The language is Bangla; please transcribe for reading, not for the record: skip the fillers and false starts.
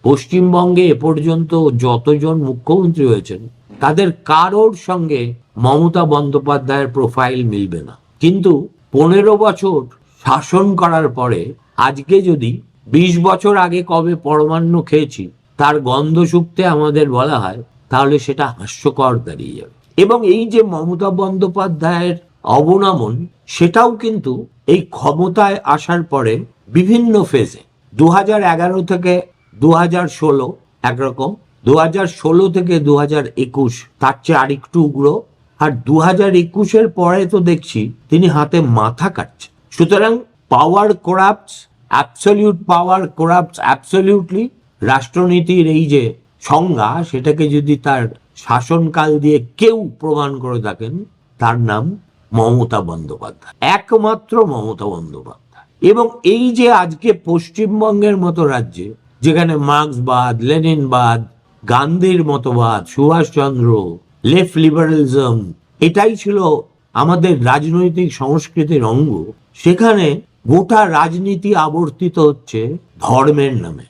পশ্চিমবঙ্গে এ পর্যন্ত যতজন মুখ্যমন্ত্রী হয়েছেন তাদের কারোর সঙ্গে মমতা বন্দ্যোপাধ্যায়ের প্রোফাইল মিলবে না। কিন্তু 15 বছর শাসন করার পরে আজকে যদি 20 বছর আগে কবে পরমান্ন খেয়েছি তার গন্ধ শুকতে আমাদের বলা হয়, তাহলে সেটা হাস্যকর দাঁড়িয়ে যাবে। এবং এই যে মমতা বন্দ্যোপাধ্যায়ের অবনমন, সেটাও কিন্তু এই ক্ষমতায় আসার পরে বিভিন্ন ফেজে 2011 থেকে 2016 একরকম, 2016 থেকে 2021 তার চেয়ে আরেকটু উগ্র, আর 2021-এর পরে তো দেখছি তিনি হাতে মাথা কাটছেন। সুতরাং পাওয়ার করাপ্টস, অ্যাবসলিউট পাওয়ার করাপ্টস অ্যাবসলিউটলি। রাষ্ট্রনীতির এই যে সংজ্ঞা, সেটাকে যদি তার শাসনকাল দিয়ে কেউ প্রমাণ করে থাকেন, তার নাম মমতা বন্দ্যোপাধ্যায়, একমাত্র মমতা বন্দ্যোপাধ্যায়। এবং এই যে আজকে পশ্চিমবঙ্গের মতো রাজ্যে, যেখানে মার্ক্সবাদ, লেনিনবাদ, গান্ধীর মতবাদ, সুভাষচন্দ্র, লেফট লিবারালিজম এটাই ছিল আমাদের রাজনৈতিক সংস্কৃতির অঙ্গ, সেখানে গোটা রাজনীতি আবর্তিত হচ্ছে ধর্মের নামে।